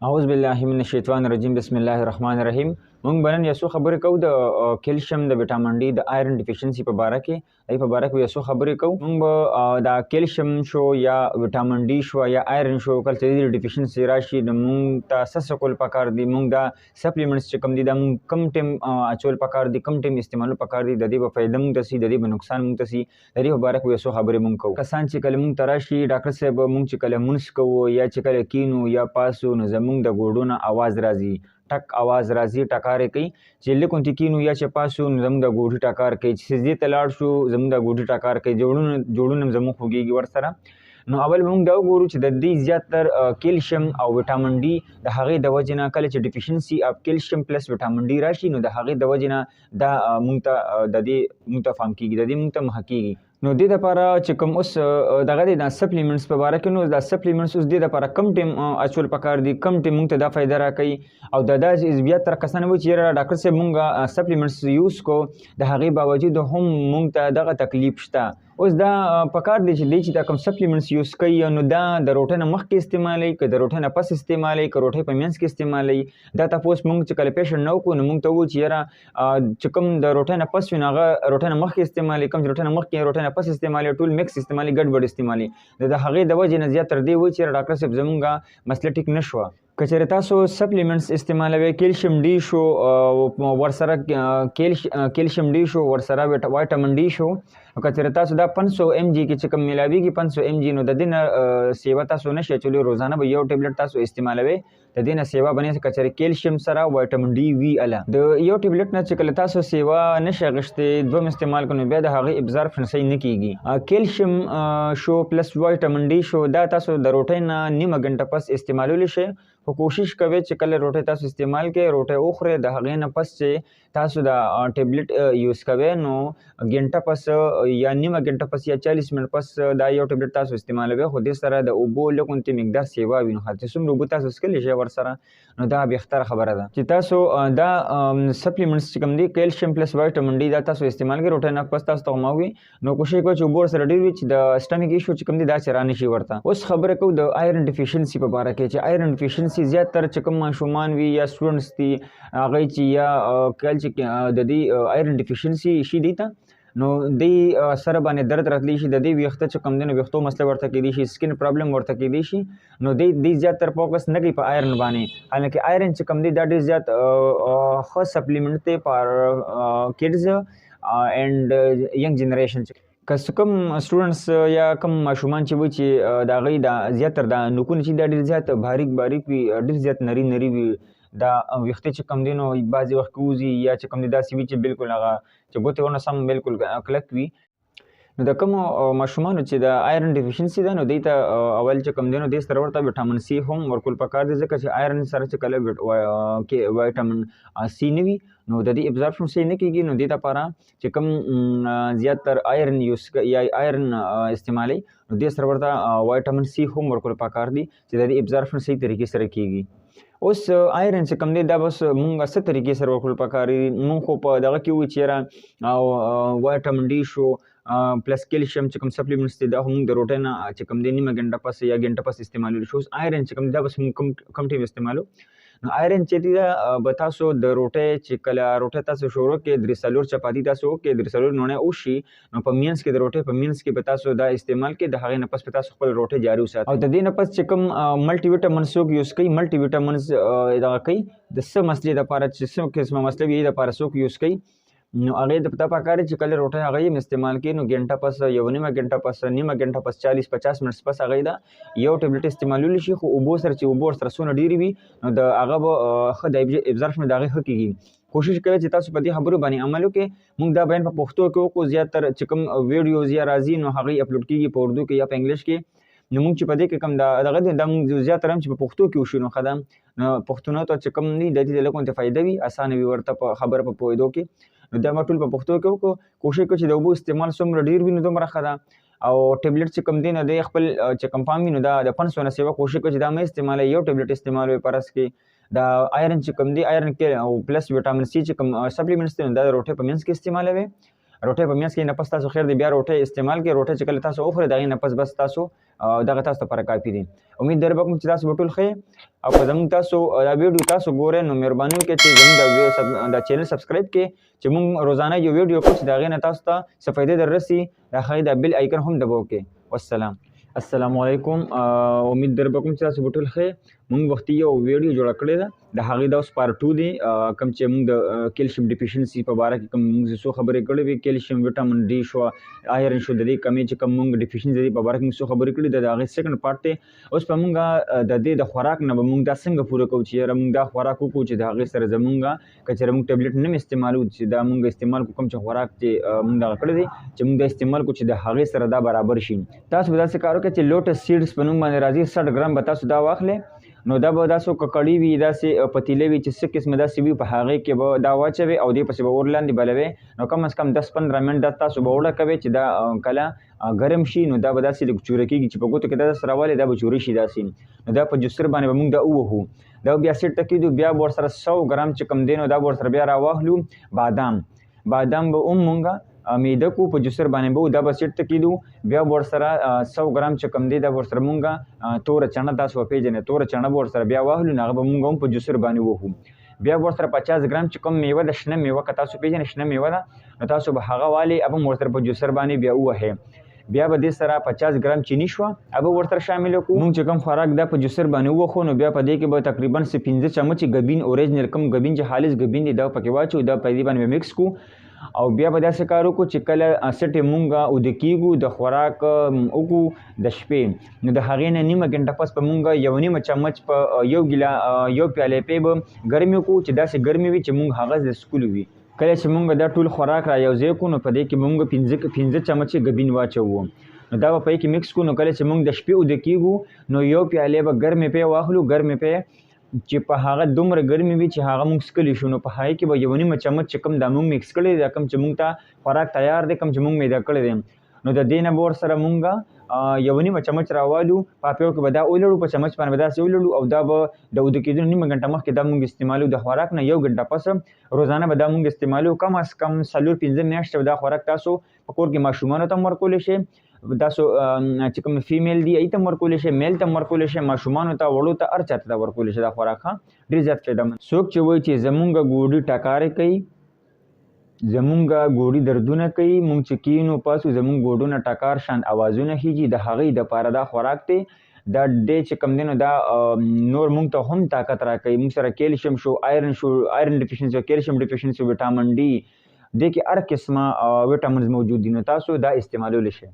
اعوذ بالله من الشیطان الرجیم بسم الله الرحمن الرحیم. مونږ بنن یو څو خبرې کوو د کیلشیم د وټامین ډي د آیرن ډیفیشنسي په باره کې. دای په باره کې یو څو خبرې کوو. مونږ به د کیلشیم شو یا وټامین ډي شو یا آیرن شو کله چې د ډیفیشنسي راشي نو مونږ ته څه کول پکار دي، مونږ دا سپلیمنټس چې کوم دي دا مونږ کم ټیم اچول پکار دي، کم ټیم استعمالول پکار دي، د دې به فایده مونږ ته سي، د دې به نقصان مونږ ته سي. د دې په باره کې یو څو خبرې مونږ کوو. کسان چې کله مونږ ته راشي ډاکټر صاحب مونږ چې کله مونځ کوو یا چې کله کینو یا پاسو نو زمونږ د ګوډو आवाज راځي، ټک आवाज راځي، ټکارې کوي. چې لکه کینو یا چې پاسو نو زموږ د ګوډي ټکار کوي، چې سجدې ته لاړ شو زموږ د ګوډي ټکار کوي، جوړونه زموږ خوږېږي ورسره. نو اول موږ دا وګورو چې د دې زیاتر کیلشیم او وټامین ډي د هغې د وجې نه کله چې ډیفیشنسي اف کیلشیم پلس وټامین ډي راشي نو د هغې د وجې نه دا موږ ته د دې موږ ته فهم کېږي، د دې موږ ته مخه کېږي. نو دې دپاره چې کوم اوس دغه دی د سپلیمنټس په باره کې، نو دا سپلیمنټس اوس دې دپاره کم ټیم اچول پکار دي، کم ټیم موږ ته دا فایده راکوي. او دا بیا تر کسان وایي چې یاره ډاکټر صاحب موږ سپلیمنټس یوز کو د هغې باوجود هم موږ ته دغه تکلیف شته. اوس دا پکار دی چې دا کوم سپلیمنټس یوز کوي نو دا د روټۍ نه مخکې استعمالوي که د روټۍ نه پس استعمالوي که روټۍ په منځ کې استعمالوي. دا تپوس موږ چې کله پیشنټ نه وکړو نو موږ ته ووایو چې یاره چې کوم د روټۍ نه پس وي نو هغه روټۍ نه مخکې استعمالوي، کوم چې روټۍ نه مخکې روټۍ نه پس استعمالوي، ټول میکس استعمالوي، ګډوډ استعمالوي. د هغې د وجې نه زیات تر دې وایي چې یاره ډاکټر صاحب زمونږ مسله ټیک نه شوه. که چېرې تاسو سپلیمنټس استعمالوئ، کیلشیم ډي شو ورسره کیلشیم ډي شو ورسره وایټامین ډي شو، که چېرې تاسو دا 500 ایم جي کې چې کوم میلاویږي 500 ایم جي نو د دې نه سیوا تاسو نشئ اچولی، روزانه به یو ټیبلټ تاسو استعمالوئ، د دې نه سیوا بنې که چېرې کیلشیم سره وایټامین ډي وي اله د یو ټیبلټ نه چې کله تاسو سیوا نشئ اخیستی دوم استعمال کړو نو بیا د هغې ابزارپشن صحیح نه کېږي. کیلشیم شو پلس وایټامین ډي شو دا تاسو د روټۍ نه نیمه ګنټه پس استعمالولی شئ، خو کوشش کوئ چې کله روټۍ تاسو استعمال کړئ روټۍ وخورئ د هغې نه پس چې تاسو د ټیبلټ یوز کوئ نو ګنټه پس یا نیمه ګنټه پس یا 40 منټ پس دا یو ټیبلټ تاسو استعمالوئ، خو دې سره د اوبو لږ غوندې مقدار سیوا وي نو چې څومره اوبه تاسو څښلی شئ ورسره نو دا بهتره خبره ده چې تاسو دا سپلیمنټس چې کوم دي کیلشیم پلس وایټامین ډي دا تاسو استعمال کړئ روټۍ نه پس تاسو ته غوماوي نو کوشش کوئ چې اوبه ورسره ډېر وي چې د سټمیک ایشو چې کوم دي دا چې رانشي ورته. اوس خبره کوو د آیرن ډیفیشنسي په باره کې چې آیرن ډیفیشنسي زیاتره چې کوم ماشومان وي یا سټوډنټس دي هغوی چې یا کله چې د دې آیرن ډیفیشنسي شي دي ته نو دی سره باندې درد راتلی شي، د دې ویښته چې کوم دی نو ویښتو مسله ورته کېدی شي، سکن پرابلم ورته کېدی شي، نو دی زیاتر فوکس نه کوي په آیرن باندې. حالانکه آیرن چې کوم دی دا ډېر زیات ښه سپلیمنټ دی فار کډز اینډ ینګ جنریشن. که کوم سټوډنټس یا کوم ماشومان چې وي چې د هغوی دا زیاتر دا نوکونه چې دا ډېر زیات باریک وي، ډېر زیات نري وي، دا ویښته چې کوم دی نو بعضې وخت کې وځي یا چې کوم دی داسې وي چې بالکل هغه چې ګوتې ورنه سم بالکل کلک وي. نو د کومو ماشومانو چې د آیرن ډیفیشنسي ده نو دوی ته اول چې کوم دی نو دې سره ورته وټامین سی هم ورکول پکار دی، ځکه چې آیرن سره چې کله وایټامین سی نه وي نو د دې ابزارپشن صحیح نه کېږي. نو دې دپاره چې کوم زیاتر آیرن یوز یا آیرن استعمالوي نو دې سره ورته وایټامین سی هم ورکول پکار دی چې د دې ابزارپشن صحیح طریقې سره کېږي. اوس آیرن چې کوم دی دا بس مونږ څه طریقې سره ورکول پکار دي، مونږ خو په دغه کې وایو چې یاره او وایټامین ډي شو پلس کیلشیم چې کوم سپلیمنټس دي دا هم مونږ د روټۍ نه چې کوم دی نیمه ګنټه پس یا ګنټه پس استعمالولی شو. اوس آیرن چې کوم دی دا بس مونږ کم ټیم استعمالو. نو آیرن چې دی دا به تاسو د روټۍ چې کله روټۍ تاسو شروع کړئ 3-4 چپاتي تاسو وکړئ 3-4 نوڼۍ وشي نو په منځ کې د روټۍ په منځ کې به تاسو دا استعمال کړئ، د هغې نه پس به تاسو خپل روټۍ جاري وساتئ. او د دې نه پس چې کوم ملټي ویټامنز څوک یوز کوي، ملټي ویټامنز دغه کوي د څه مسلې دپاره چې څه قسمه مسله وي هغې دپاره څوک یوز کوي نو هغې ته پکار دی چې کله روټۍ هغه یې استعمال کړي نو ګنټه پس یو نیمه ګنټه پس نیمه ګنټه پس 40-50 منټس پس هغې دا یو ټیبلټ استعمالولی شي، خو اوبو سره چې اوبو ورسره څونه ډېرې وي نو د هغه به ښه د ابزارپشن د هغې ښه کېږي. کوشش کوئ چې تاسو په دې خبرو باندې عمل وکړئ. موږ دا بیان په پښتو کې وکړو، زیاتر چې کوم ویډیوز یا راځي نو هغې اپلوډ کېږي په اردو کې یا په انګلیش کې. نو موږ چې په دې کې کوم دغه دی دا موږ زیاتره هم چې په پښتو کې وشي نو ښه ده، نو پښتنو ته چې کوم دي د دې لږ غوندې فایده وي، اسانه وي ورته په خبره په پوهېدو کې. نو دا به ټول په پښتو کې وکړو. کوشش کوو چې د اوبو استعمال څومره ډېر وي نو دومره ښه ده. او ټیبلټ چې کوم دی نو دی خپل چې کوم پام وي نو دا د 500 نه سیوا کوشش کوو چې دا مه استعمالوئ، یو ټیبلټ استعمالوئ په ورځ کې. دا آیرن چې کوم دی آیرن کې او پلس ویټامین سی چې کوم سپلیمنټس دي نو دا د روټۍ په منځ کې استعمالوئ. روټۍ په میاس کې نه پس تاسو خیر دی بیا روټۍ استعمال کې روټۍ چې کله تاسو وخورئ د هغې نه پس بس تاسو دغه تاسو لپاره کافي دی. امید در به کوم چې تاسو به ټول ښه او که زموږ تاسو دا ویډیو تاسو ګورئ نو مهرباني وکړئ چې زموږ دا چینل سبسکرایب کړئ چې موږ روزانه یو ویډیو کوو چې د هغې نه تاسو ته څه فایدې در رسي د هغې دا بیل آیکن هم دبوکئ. والسلام. السلام علیکم. امید در به کوم چې تاسو به ټول ښه. موږ وختي یو ویډیو جوړه کړې ده د هغې دا اوس پارت 2 دی کوم چې موږ د کیلشیم ډیفیشنسي په باره کې کوم موږ څو خبرې کړې وې کیلشیم ویټامین ډي شو آیرن شو د دې کمې چې کوم موږ ډیفیشنسي دی په باره کې موږ څو خبرې کړې ده د هغې سیکنډ پارت دی. اوس په موږ د دې د خوراک نه به موږ دا څنګه پوره کوو چې یاره موږ دا خوراک وکړو چې د هغې سره زموږ که چېرې موږ ټبلیټ نه استعمالو چې دا موږ استعمال کوو کوم چې خوراک چې موږ دغه کړی دی چې موږ دا استعمال کوو چې د هغې سره دا برابر شي. تاسو به داسې کار وکړئ چې لوټس سیډس په نوم باندې راځي 60 ګرام به تاسو دا واخلئ نو دا به داسې ککړې وي داسې پتیلې وي چې څه قسمه داسې وي په هغې کې به دا واچوئ او دې پسې به اور لاندې بلوئ نو کم از کم 10-15 منټ دا تاسو به وړه کوئ چې دا کله ګرم شي نو دا به داسې لږ چوره کېږي چې په ګوتو کې دا داسې راولي دا به چوره شي داسې نو دا په جوسر باندې به موږ دا ووهو دا بیا سیټ ته کېږدو بیا به ورسره 100 ګرام چې کوم دی نو دا به ورسره بیا راواخلو بادام به مونږ میده کو په جوسر باندې به دا به سیټ ته کېدو بیا به ورسره 100 ګرام چې کوم دی دا به ورسره مونږ توره چڼه تاسو به پېژنئ توره چڼه به ورسره بیا واخلو نو هغه به مونږ هم په جوسر باندې ووهو بیا به ورسره 50 ګرام چې کوم میوه ده شنه میوه که تاسو پېژنئ شنه میوه ده نو تاسو به هغه والئ هغه هم ورسره په جوسر باندې بیا ووهئ بیا به دې سره 50 ګرام چینی شوه هغه ورسره شامله کړو مونږ چې کوم خوراک دا په جوسر باندې ووخو نو بیا په دې کې به تقریبا 15 چمچې ګبین اوریجنل کوم ګبین چې خالص ګبین دی دا پکې واچو دا په دې باندې میکس کو او بیا به داسې کار وکړو چې کله سټې مونږ اوده کېږو د خوراک وکړو د شپې نو د هغې نه نیمه ګنټه پس به مونږ 1.5 چمچ په یو پیالې پې به ګرمې وکړو چې داسې ګرمې وي چې مونږ هغه د سکولو وي کله چې مونږ دا ټول خوراک را یو ځای کړو نو په دې کې مونږ 15 چمچې ګبین واچوو نو دا به په کې میکس کړو نو کله چې مونږ د شپې اوده کېږو نو یو پیالې به ګرمې پې واخلو ګرمې پې چې په هغه دومره ګرمې وي چې هغه مونږ څکلی شو نو په هغې کې به 1.5 چمچ چې کوم دا مونږ میکس کړی دی دا کوم چې مونږ ته خوراک تیار دی کوم چې مونږ میده کړی دی نو د دې نه به ورسره مونږ 1.5 چمچ راوالو پاپیو کې به دا ولړو په چمچ باندې به داسې ولړو او دا به د اوده کېدو نیمه ګنټه مخکې دا مونږ استعمالو د خوراک نه 1 ګنټه پس روزانه به دا مونږ استعمالو کم از کم 4-5 میاشتې به دا خوراک تاسو په کور کې ماشومانو ته هم ورکولی شئ تاسو چې کوم فیمیل دی هغې ته هم ورکولی شئ میل ته هم ورکولی شئ ماشومانو ته وړو ته هر چا ته ورکولی شئ دا خوراک ډېر زیات فایدهمند څوک چې وایي چې زمونږ ګوډي ټکارې کوي زمونږ ګوډي دردونه کوي مونږ چې کینو پاسو زمونږ ګوډونه ټکار شان اوازونه خیږي د هغې دپاره دا خوراک دی دا ډې چې کوم دی نو دا نور مونږ ته هم طاقت راکوي مونږ سره کیلشیم شو آیرن ډیفیشنسي کیلشیم ډیفیشنسي ویټامین ډي دې کې هر قسمه ویټامینز موجود دي نو تاسو دا استعمالولی شئ